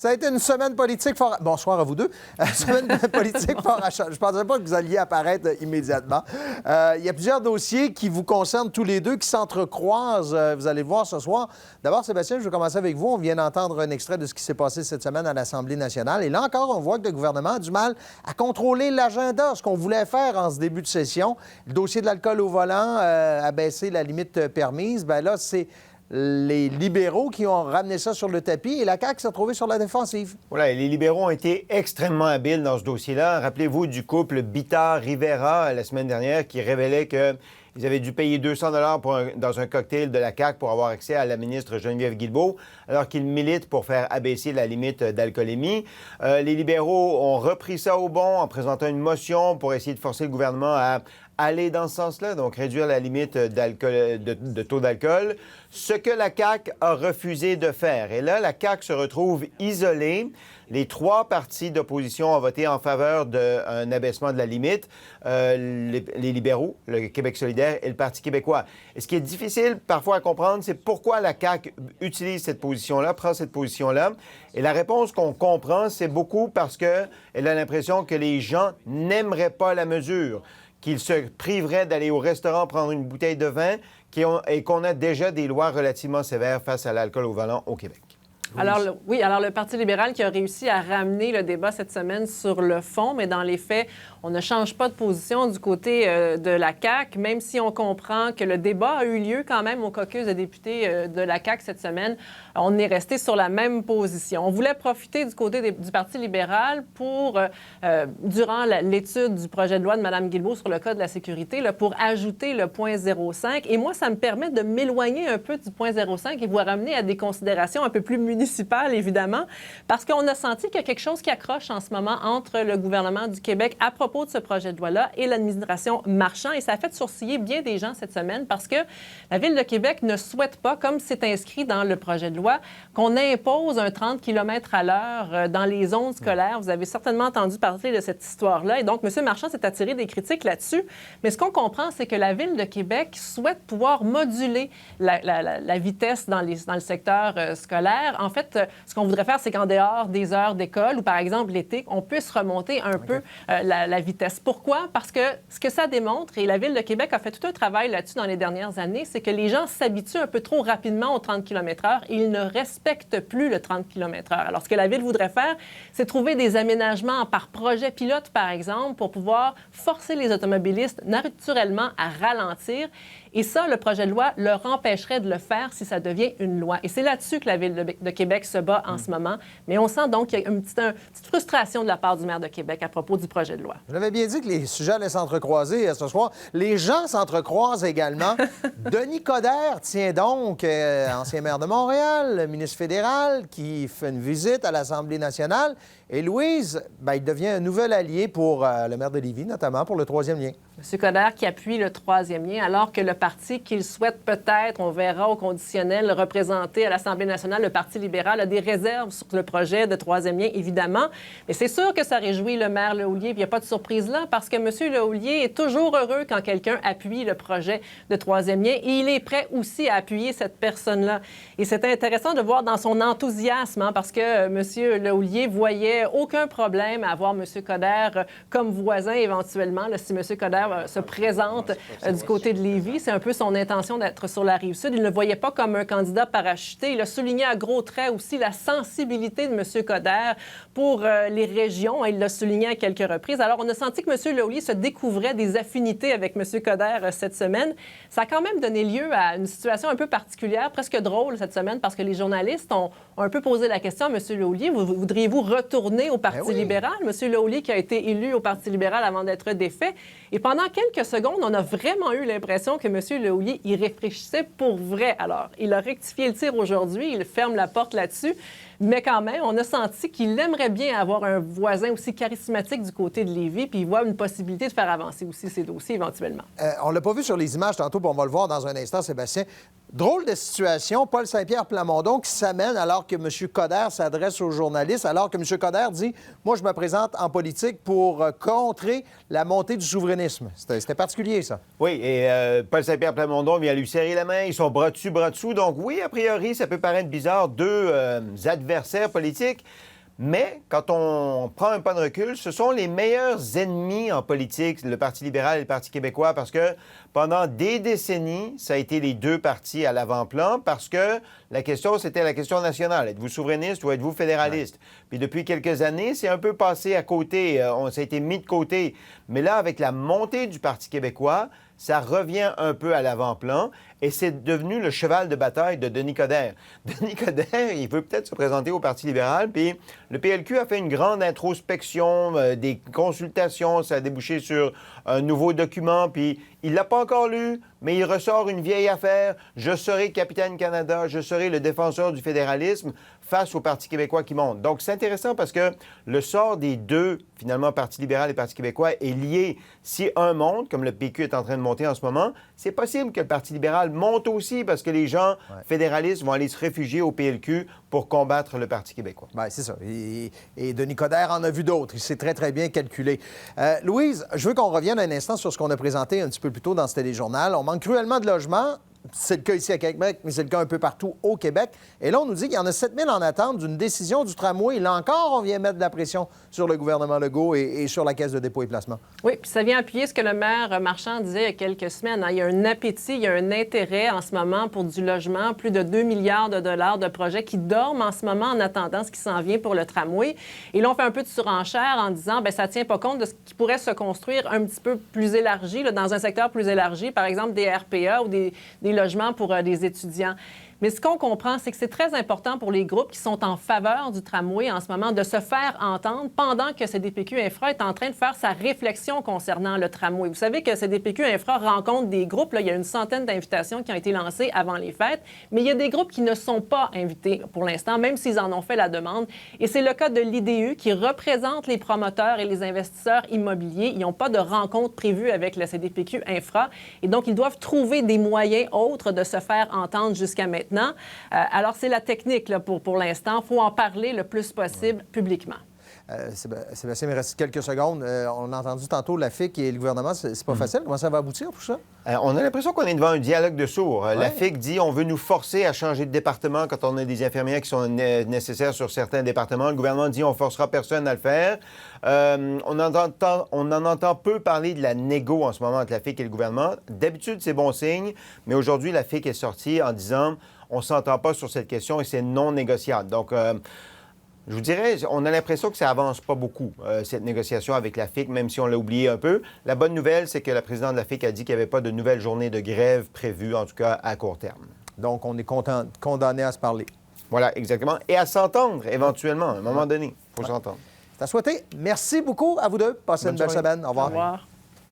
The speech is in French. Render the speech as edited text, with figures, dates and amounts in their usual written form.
Ça a été une semaine politique fort... Bonsoir à vous deux. Semaine politique fort à... Je ne pensais pas que vous alliez apparaître immédiatement. Il y a plusieurs dossiers qui vous concernent tous les deux, qui s'entrecroisent. Vous allez le voir ce soir. D'abord, Sébastien, je vais commencer avec vous. On vient d'entendre un extrait de ce qui s'est passé cette semaine à l'Assemblée nationale. Et là encore, on voit que le gouvernement a du mal à contrôler l'agenda, ce qu'on voulait faire en ce début de session. Le dossier de l'alcool au volant a baissé la limite permise. Bien là, c'est les libéraux qui ont ramené ça sur le tapis et la CAQ s'est retrouvée sur la défensive. Voilà, et les libéraux ont été extrêmement habiles dans ce dossier-là. Rappelez-vous du couple Bittard-Rivera la semaine dernière qui révélait qu'ils avaient dû payer 200 $ dans un cocktail de la CAQ pour avoir accès à la ministre Geneviève Guilbeault, alors qu'ils militent pour faire abaisser la limite d'alcoolémie. Les libéraux ont repris ça au bon en présentant une motion pour essayer de forcer le gouvernement à aller dans ce sens-là, donc réduire la limite de taux d'alcool, ce que la CAQ a refusé de faire. Et là, la CAQ se retrouve isolée. Les trois partis d'opposition ont voté en faveur d'un abaissement de la limite, les libéraux, le Québec solidaire et le Parti québécois. Et ce qui est difficile parfois à comprendre, c'est pourquoi la CAQ utilise cette position-là, prend cette position-là. Et la réponse qu'on comprend, c'est beaucoup parce qu'elle a l'impression que les gens n'aimeraient pas la mesure, qu'ils se priveraient d'aller au restaurant prendre une bouteille de vin et qu'on a déjà des lois relativement sévères face à l'alcool au volant au Québec. Alors, alors le Parti libéral qui a réussi à ramener le débat cette semaine sur le fond, mais dans les faits, on ne change pas de position du côté de la CAQ, même si on comprend que le débat a eu lieu quand même au caucus de députés de la CAQ cette semaine. On est resté sur la même position. On voulait profiter du côté du Parti libéral pour, durant l'étude du projet de loi de Mme Guilbeault sur le Code de la sécurité, là, pour ajouter le point 0,5. Et moi, ça me permet de m'éloigner un peu du point 0,5 et vous ramener à des considérations un peu plus municipales, évidemment, parce qu'on a senti qu'il y a quelque chose qui accroche en ce moment entre le gouvernement du Québec à propos de ce projet de loi-là et l'administration Marchand. Et ça a fait sourciller bien des gens cette semaine parce que la Ville de Québec ne souhaite pas, comme c'est inscrit dans le projet de loi, qu'on impose un 30 km à l'heure dans les zones scolaires. Vous avez certainement entendu parler de cette histoire-là. Et donc, M. Marchand s'est attiré des critiques là-dessus. Mais ce qu'on comprend, c'est que la Ville de Québec souhaite pouvoir moduler la vitesse dans le secteur scolaire. En fait, ce qu'on voudrait faire, c'est qu'en dehors des heures d'école ou, par exemple, l'été, on puisse remonter un peu la vitesse. Pourquoi? Parce que ce que ça démontre, et la Ville de Québec a fait tout un travail là-dessus dans les dernières années, c'est que les gens s'habituent un peu trop rapidement au 30 km/h et ils ne respectent plus le 30 km/h. Alors, ce que la Ville voudrait faire, c'est trouver des aménagements par projet pilote, par exemple, pour pouvoir forcer les automobilistes naturellement à ralentir. Et ça, le projet de loi leur empêcherait de le faire si ça devient une loi. Et c'est là-dessus que la Ville de Québec se bat en ce moment. Mais on sent donc qu'il y a une petite frustration de la part du maire de Québec à propos du projet de loi. Je l'avais bien dit que les sujets allaient s'entrecroiser ce soir. Les gens s'entrecroisent également. Denis Coderre, tiens donc, ancien maire de Montréal, ministre fédéral, qui fait une visite à l'Assemblée nationale. Et Louise, il devient un nouvel allié pour le maire de Lévis, notamment pour le troisième lien. M. Coderre qui appuie le troisième lien, alors que le parti qu'il souhaite peut-être, on verra au conditionnel, représenter à l'Assemblée nationale, le Parti libéral, a des réserves sur le projet de troisième lien, évidemment. Mais c'est sûr que ça réjouit le maire Lehouillier, puis il n'y a pas de surprise là, parce que M. Lehouillier est toujours heureux quand quelqu'un appuie le projet de troisième lien, et il est prêt aussi à appuyer cette personne-là. Et c'est intéressant de voir dans son enthousiasme, parce que M. Lehouillier voyait aucun problème à avoir M. Coderre comme voisin éventuellement, là, si M. Coderre se présente du côté de Lévis. C'est un peu son intention d'être sur la Rive-Sud. Il ne le voyait pas comme un candidat parachuté. Il a souligné à gros traits aussi la sensibilité de M. Coderre pour les régions. Il l'a souligné à quelques reprises. Alors, on a senti que M. Lehouillier se découvrait des affinités avec M. Coderre cette semaine. Ça a quand même donné lieu à une situation un peu particulière, presque drôle cette semaine, parce que les journalistes ont un peu posé la question à M. Lehouillier. Voudriez-vous retourner au Parti libéral? M. Lehouillier qui a été élu au Parti libéral avant d'être défait. Et pendant quelques secondes, on a vraiment eu l'impression que M. Lehouillier y réfléchissait pour vrai. Alors, il a rectifié le tir aujourd'hui, il ferme la porte là-dessus, mais quand même, on a senti qu'il aimerait bien avoir un voisin aussi charismatique du côté de Lévis, puis il voit une possibilité de faire avancer aussi ses dossiers éventuellement. On ne l'a pas vu sur les images tantôt, puis on va le voir dans un instant, Sébastien. Drôle de situation, Paul Saint-Pierre Plamondon qui s'amène alors que M. Coderre s'adresse aux journalistes, alors que M. Coderre dit « Moi, je me présente en politique pour contrer la montée du souverainisme ». C'était particulier, ça. Oui, et Paul Saint-Pierre Plamondon vient lui serrer la main, ils sont bras dessus, bras dessous. Donc oui, a priori, ça peut paraître bizarre, deux adversaires politiques. Mais quand on prend un pas de recul, ce sont les meilleurs ennemis en politique, le Parti libéral et le Parti québécois, parce que pendant des décennies, ça a été les deux partis à l'avant-plan, parce que la question, c'était la question nationale. Êtes-vous souverainiste ou êtes-vous fédéraliste? Ouais. Puis depuis quelques années, c'est un peu passé à côté, ça a été mis de côté. Mais là, avec la montée du Parti québécois, ça revient un peu à l'avant-plan et c'est devenu le cheval de bataille de Denis Coderre. Denis Coderre, il veut peut-être se présenter au Parti libéral, puis le PLQ a fait une grande introspection, des consultations, ça a débouché sur un nouveau document, puis il l'a pas encore lu, mais il ressort une vieille affaire. Je serai capitaine Canada, je serai le défenseur du fédéralisme face au Parti québécois qui monte. Donc, c'est intéressant parce que le sort des deux, finalement, Parti libéral et Parti québécois, est lié. Si un monte, comme le PQ est en train de monter en ce moment, c'est possible que le Parti libéral monte aussi parce que les gens fédéralistes vont aller se réfugier au PLQ pour combattre le Parti québécois. Bien, c'est ça. Et Denis Coderre en a vu d'autres. Il s'est très, très bien calculé. Louise, je veux qu'on revienne un instant sur ce qu'on a présenté un petit peu plus tôt dans ce téléjournal. On manque cruellement de logements. C'est le cas ici à Québec, mais c'est le cas un peu partout au Québec. Et là, on nous dit qu'il y en a 7 000 en attente d'une décision du tramway. Là encore, on vient mettre de la pression sur le gouvernement Legault et sur la Caisse de dépôt et placement. Oui, puis ça vient appuyer ce que le maire Marchand disait il y a quelques semaines. Il y a un appétit, il y a un intérêt en ce moment pour du logement, plus de 2 milliards de dollars de projets qui dorment en ce moment en attendant ce qui s'en vient pour le tramway. Et là, on fait un peu de surenchère en disant, bien, ça ne tient pas compte de ce qui pourrait se construire un petit peu plus élargi, là, dans un secteur plus élargi, par exemple des RPA ou des logements pour des étudiants. Mais ce qu'on comprend, c'est que c'est très important pour les groupes qui sont en faveur du tramway en ce moment de se faire entendre pendant que CDPQ Infra est en train de faire sa réflexion concernant le tramway. Vous savez que CDPQ Infra rencontre des groupes. Là, il y a une centaine d'invitations qui ont été lancées avant les fêtes, mais il y a des groupes qui ne sont pas invités pour l'instant, même s'ils en ont fait la demande. Et c'est le cas de l'IDU qui représente les promoteurs et les investisseurs immobiliers. Ils n'ont pas de rencontre prévue avec le CDPQ Infra et donc ils doivent trouver des moyens autres de se faire entendre jusqu'à maintenant. Alors, c'est la technique là, pour l'instant. Il faut en parler le plus possible publiquement. Sébastien, il me reste quelques secondes. On a entendu tantôt la FIC et le gouvernement. C'est pas facile. Comment ça va aboutir pour ça? On a l'impression qu'on est devant un dialogue de sourds. La FIC dit on veut nous forcer à changer de département quand on a des infirmières qui sont nécessaires sur certains départements. Le gouvernement dit on forcera personne à le faire. On en entend peu parler de la négo en ce moment entre la FIC et le gouvernement. D'habitude, c'est bon signe, mais aujourd'hui, la FIC est sortie en disant on ne s'entend pas sur cette question et c'est non négociable. Donc, je vous dirais, on a l'impression que ça avance pas beaucoup, cette négociation avec la FIC, même si on l'a oublié un peu. La bonne nouvelle, c'est que la présidente de la FIC a dit qu'il n'y avait pas de nouvelle journée de grève prévue, en tout cas à court terme. Donc, on est condamné à se parler. Voilà, exactement. Et à s'entendre, éventuellement, à un moment donné. Il faut s'entendre. C'est à souhaiter. Merci beaucoup à vous deux. Passez une belle semaine. Au revoir. Au revoir.